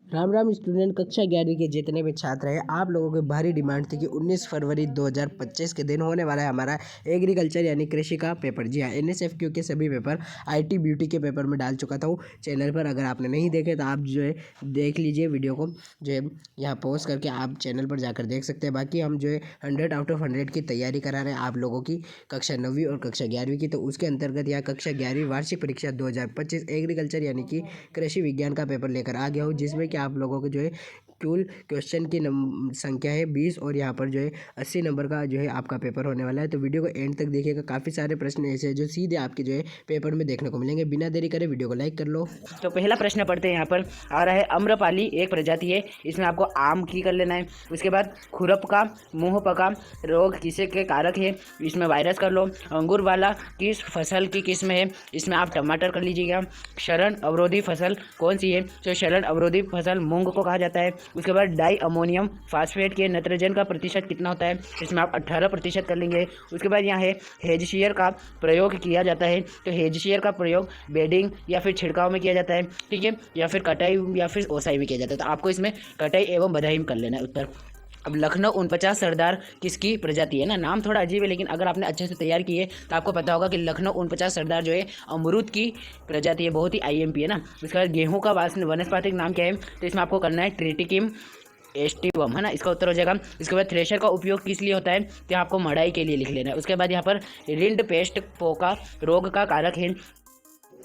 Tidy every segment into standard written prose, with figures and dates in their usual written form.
Ram Ram student. कक्षा 11वीं के जितने भी छात्र हैं, आप लोगों की भारी डिमांड थी कि 19 फरवरी 2025 के दिन होने वाला है हमारा एग्रीकल्चर यानी कृषि का पेपर। जी हाँ, एनएसएफक्यू के सभी पेपर आईटी ब्यूटी के पेपर में डाल चुका था चैनल पर। अगर आपने नहीं देखे तो आप जो है देख लीजिए वीडियो को, जो है यहाँ पोस्ट करके आप चैनल पर जाकर देख सकते हैं। बाकी हम जो है 100 आउट ऑफ 100 की तैयारी करा रहे हैं आप लोगों की कक्षा 9वीं और कक्षा 11वीं की। तो उसके अंतर्गत यहाँ कक्षा 11वीं वार्षिक परीक्षा 2025 एग्रीकल्चर यानी कि कृषि विज्ञान का पेपर लेकर आ गया हूँ, जिसमें कि आप लोगों को जो है कुल क्वेश्चन की संख्या है 20 और यहाँ पर जो है 80 नंबर का जो है आपका पेपर होने वाला है। तो वीडियो को एंड तक देखिएगा, काफ़ी सारे प्रश्न ऐसे हैं जो सीधे आपके जो है पेपर में देखने को मिलेंगे। बिना देरी करे वीडियो को लाइक कर लो। तो पहला प्रश्न पढ़ते हैं। यहाँ पर आ रहा है अम्रपाली एक प्रजाति है, इसमें आपको आम की कर लेना है। उसके बाद खुरप का मुंह पका रोग किसे के कारक है, इसमें वायरस कर लो। अंगूर वाला किस फसल की किस्म है, इसमें आप टमाटर कर लीजिएगा। शरण अवरोधी फसल कौन सी है, तो शरण अवरोधी फसल मूंग को कहा जाता है। उसके बाद डाई अमोनियम फास्फेट के नाइट्रोजन का प्रतिशत कितना होता है, इसमें आप 18% कर लेंगे। उसके बाद यहाँ है हेजशियर का प्रयोग किया जाता है, तो हेजशियर का प्रयोग बेडिंग या फिर छिड़काव में किया जाता है, ठीक है, या फिर कटाई या फिर ओसाई में किया जाता है। तो आपको इसमें कटाई एवं बधाई में कर लेना है उत्तर। अब लखनऊ 49 सरदार किसकी प्रजाति है ना, नाम थोड़ा अजीब है लेकिन अगर आपने अच्छे से तैयार की है तो आपको पता होगा कि लखनऊ 49 सरदार जो है अमरूद की प्रजाति है, बहुत ही आईएमपी है ना। उसके बाद गेहूं का वनस्पतिक नाम क्या है, तो इसमें आपको करना है ट्रिटिकिम एस्टिवम, है ना, इसका उत्तर हो जाएगा। इसके बाद थ्रेशर का उपयोग किस लिए होता है, तो आपको मड़ाई के लिए लिख लेना है। उसके बाद यहाँ पर रिंड पेस्ट पोका रोग का कारक है,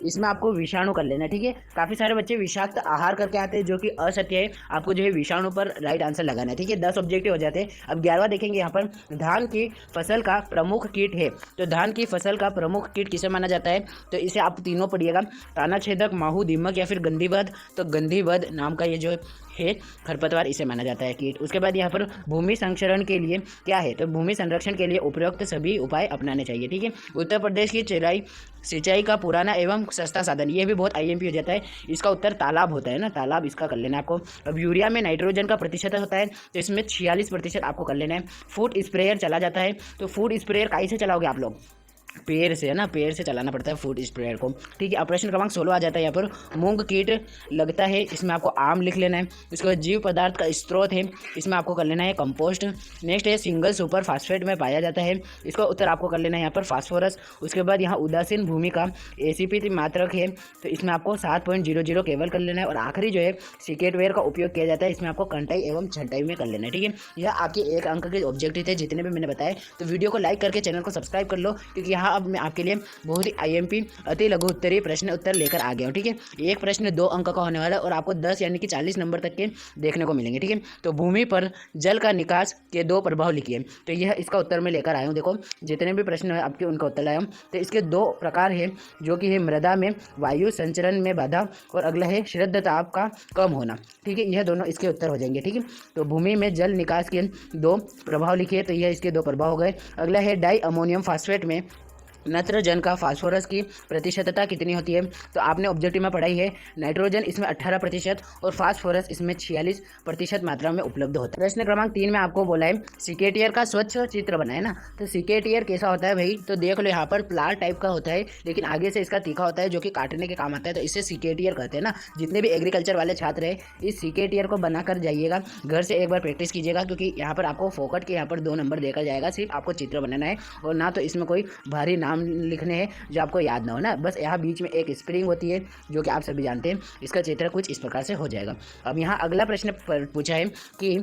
इसमें आपको विषाणु कर लेना है, ठीक है। काफ़ी सारे बच्चे विषाक्त आहार करके आते हैं जो कि असत्य है, आपको जो है विषाणु पर राइट आंसर लगाना है, ठीक है। 10 ऑब्जेक्टिव हो जाते हैं। अब 11वां देखेंगे। यहाँ पर धान की फसल का प्रमुख कीट है, तो धान की फसल का प्रमुख कीट किसे माना जाता है, तो इसे आप तीनों पढ़िएगा, ताना छेदक, माहू, दीमक या फिर गंधीवध। तो गंधीवध नाम का ये जो है खरपतवार, इसे माना जाता है कीट। उसके बाद यहाँ पर भूमि संरक्षण के लिए क्या है, तो भूमि संरक्षण के लिए उपयुक्त सभी उपाय अपनाने चाहिए, ठीक है। उत्तर प्रदेश की सिंचाई का पुराना एवं सस्ता साधन, ये भी बहुत आईएमपी हो जाता है, इसका उत्तर तालाब होता है ना, तालाब, इसका कर लेना आपको। अब यूरिया में नाइट्रोजन का प्रतिशत होता है, तो इसमें 46% आपको कर लेना है। फूड स्प्रेयर चला जाता है, तो फूड स्प्रेयर कैसे चलाओगे आप लोग, पेड़ से, है ना, पेड़ से चलाना पड़ता है फूड स्प्रेयर को, ठीक है। अब प्रश्न क्रमांक 16 आ जाता है। यहाँ पर मूंग कीट लगता है, इसमें आपको आम लिख लेना है। उसके बाद जीव पदार्थ का स्रोत है, इसमें आपको कर लेना है कंपोस्ट। नेक्स्ट है सिंगल सुपर फास्फेट में पाया जाता है, इसका उत्तर आपको कर लेना है यहाँ पर फास्फोरस। उसके बाद यहाँ उदासीन भूमि का एसीपी मात्रक है, तो इसमें आपको 7.00 केवल कर लेना है। और आखिरी जो है सिकेटवेयर का उपयोग किया जाता है, इसमें आपको कंटाई एवं छंटाई में कर लेना है, ठीक है। यह आपके 1 अंक के ऑब्जेक्टिव थे जितने भी मैंने बताए। तो वीडियो को लाइक करके चैनल को सब्सक्राइब कर लो, क्योंकि यहाँ अब मैं आपके लिए बहुत ही आईएमपी अति लघु उत्तरीय प्रश्न उत्तर लेकर आ गया हूँ, ठीक है। एक प्रश्न 2 अंक का होने वाला है और आपको 10 यानी कि 40 नंबर तक के देखने को मिलेंगे, ठीक है। तो भूमि पर जल का निकास के 2 प्रभाव लिखिए, तो यह इसका उत्तर मैं लेकर आया हूँ। देखो जितने भी प्रश्न है आपके उनका उत्तर लाया हूँ। तो इसके 2 प्रकार है, जो कि है मृदा में वायु संचरण में बाधा और अगला है शुद्धता का कम होना, ठीक है। यह दोनों इसके उत्तर हो जाएंगे, ठीक है। तो भूमि में जल निकास के 2 प्रभाव लिखिए, तो यह इसके 2 प्रभाव हो गए। अगला है डाई अमोनियम फास्फेट में नाइट्रोजन का फास्फोरस की प्रतिशतता कितनी होती है, तो आपने ऑब्जेक्टिव में पढ़ाई है, नाइट्रोजन इसमें 18% और फास्फोरस इसमें 46% मात्रा में उपलब्ध होता है। प्रश्न क्रमांक 3 में आपको बोला है सिकेटियर का स्वच्छ चित्र बनाए ना, तो सिकेटियर कैसा होता है भाई, तो देख लो यहाँ पर प्लार टाइप का होता है, लेकिन आगे से इसका तीखा होता है जो कि काटने के काम आता है, तो इसे सिकेटियर कहते हैं ना। जितने भी एग्रीकल्चर वाले छात्र हैं इस सिकेटियर को बनाकर जाइएगा, घर से एक बार प्रैक्टिस कीजिएगा, क्योंकि यहाँ पर आपको फोकट के यहाँ पर 2 नंबर देखा जाएगा, सिर्फ आपको चित्र बनाना है और ना तो इसमें कोई भारी नाम लिखने हैं जो आपको याद ना हो ना। बस यहाँ बीच में एक स्प्रिंग होती है जो कि आप सभी जानते हैं, इसका चित्र कुछ इस प्रकार से हो जाएगा। अब यहाँ अगला प्रश्न पूछा है कि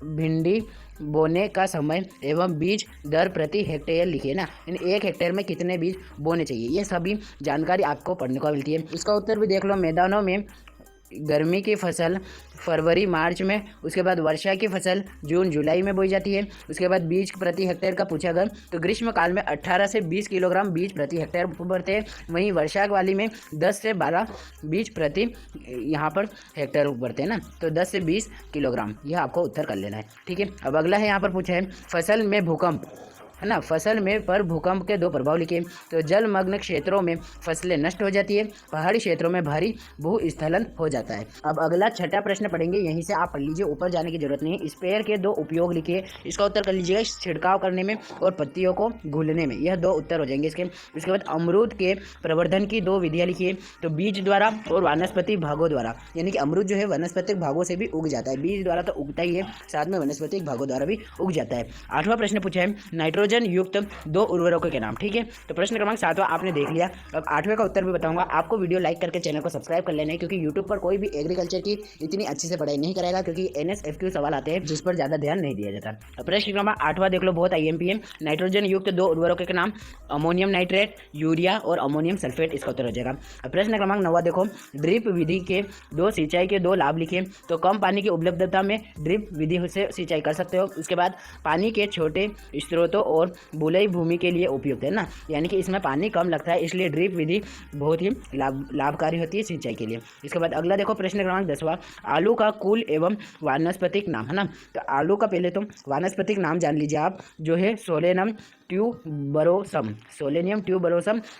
भिंडी बोने का समय एवं बीज दर प्रति हेक्टेयर लिखिए ना, इन 1 हेक्टेयर में कितने बीज बोने चाहिए, ये सभी जानकारी आपको पढ़ने को मिलती है। इसका उत्तर भी देख लो, मैदानों में गर्मी की फसल फरवरी मार्च में, उसके बाद वर्षा की फसल जून जुलाई में बोई जाती है। उसके बाद बीज प्रति हेक्टेयर का पूछा गया, तो ग्रीष्म काल में 18 से 20 किलोग्राम बीज प्रति हेक्टेयर बढ़ते हैं, वहीं वर्षा वाली में 10 से 12 बीज प्रति यहाँ पर हेक्टेयर बढ़ते हैं ना, तो 10 से 20 किलोग्राम, यह आपको उत्तर कर लेना है, ठीक है। अब अगला है यहाँ पर पूछा है फसल में भूकंप है ना। फसल में पर भूकंप के 2 प्रभाव लिखे। तो जलमग्न क्षेत्रों में फसलें नष्ट हो जाती है, पहाड़ी क्षेत्रों में भारी भूस्खलन हो जाता है। अब अगला छठा प्रश्न पढ़ेंगे, यहीं से आप पढ़ लीजिए, ऊपर जाने की जरूरत नहीं है। स्प्रेयर के 2 उपयोग लिखिए, इसका उत्तर कर लीजिएगा छिड़काव करने में और पत्तियों को घुलने में, यह 2 उत्तर हो जाएंगे इसके। इसके बाद अमरूद के प्रवर्धन की 2 विधियां लिखिए। तो बीज द्वारा और वानस्पतिक भागों द्वारा, यानी कि अमरूद जो है वनस्पतिक भागों से भी उग जाता है, बीज द्वारा तो उगता ही है, साथ में वनस्पतिक भागों द्वारा भी उग जाता है। 8वां प्रश्न पूछा है नाइट्रोजन युक्त 2 उर्वरकों के नाम। ठीक है, तो प्रश्न क्रमांक 7वां आपने देख लिया। अब 8वें का उत्तर भी बताऊंगा। आपको वीडियो लाइक करके चैनल को सब्सक्राइब कर लेना है, क्योंकि यूट्यूब पर कोई भी एग्रीकल्चर की इतनी अच्छी से पढ़ाई नहीं कराएगा, क्योंकि NSFQ सवाल आते हैं जिस पर ज़्यादा ध्यान नहीं दिया जाता। अब प्रश्न क्रमांक 8वां देख लो, बहुत IMP है। नाइट्रोजन युक्त 2 उर्वरकों के नाम, अमोनियम नाइट्रेट, यूरिया और अमोनियम सल्फेट, इसका उत्तर हो जाएगा। अब प्रश्न क्रमांक 9वां देखो, ड्रिप विधि के 2 सिंचाई के 2 लाभ लिखे। तो कम पानी की उपलब्धता में ड्रिप विधि से सिंचाई कर सकते हो। उसके बाद पानी के छोटे स्रोतों और बलुई भूमि के लिए उपयुक्त है ना, यानी कि इसमें पानी कम लगता है, इसलिए ड्रिप विधि बहुत ही लाभकारी होती है सिंचाई के लिए। इसके बाद अगला देखो, प्रश्न क्रमांक 10वां, आलू का कुल एवं वानस्पतिक नाम, है ना। तो आलू का पहले तो वानस्पतिक नाम जान लीजिए आप, जो है सोलेनम ट्यूबरोसम,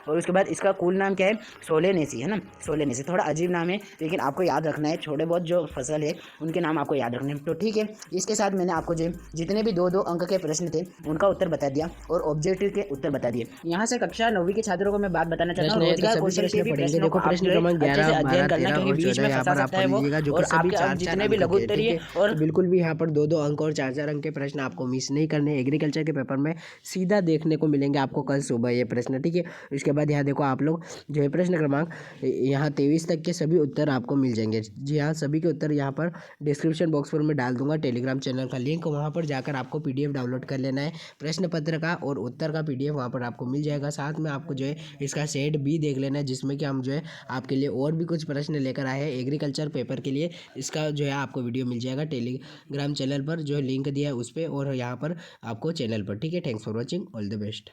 और उसके बाद इसका कुल नाम क्या है, सोलेनेसी, है ना। सोलेनेसी थोड़ा अजीब नाम है, लेकिन आपको याद रखना है, छोटे बहुत जो फसल है उनके नाम आपको याद रखने हैं। तो ठीक है, इसके साथ मैंने आपको जो जितने भी 2-2 अंक के प्रश्न थे उनका उत्तर बता दिया और ऑब्जेक्टिव के उत्तर बता दिए। यहाँ से कक्षा 9वीं के छात्रों को मैं बात बताना चाहता हूँ, रोजगार कौशल के भी प्रश्नों को अच्छे से अध्ययन करना, क्योंकि बीच में फंसा सकता है वो, और आपके अब जितने भी लघु उत्तरीय और बिल्कुल भी यहाँ पर 2-2 अंक और 4-4 अंक के प्रश्न आपको मिस नहीं करने। एग्रीकल्चर के पेपर में सीधा देखने को मिलेंगे आपको कल सुबह ये प्रश्न, ठीक है। उसके बाद यहाँ देखो आप लोग जो है प्रश्न क्रमांक यहाँ 23 तक के सभी उत्तर आपको मिल जाएंगे। जी हाँ, सभी के उत्तर यहाँ पर डिस्क्रिप्शन बॉक्स पर मैं डाल दूंगा टेलीग्राम चैनल का लिंक, वहाँ पर जाकर आपको PDF डाउनलोड कर लेना है प्रश्न पत्र का, और उत्तर का PDF वहाँ पर आपको मिल जाएगा। साथ में आपको जो है इसका सेट भी देख लेना है, जिसमें कि हम जो है आपके लिए और भी कुछ प्रश्न लेकर आए हैं एग्रीकल्चर पेपर के लिए। इसका जो है आपको वीडियो मिल जाएगा टेलीग्राम चैनल पर, जो लिंक दिया है उस पर और यहाँ पर आपको चैनल पर, ठीक है। Thanks for watching, all the best.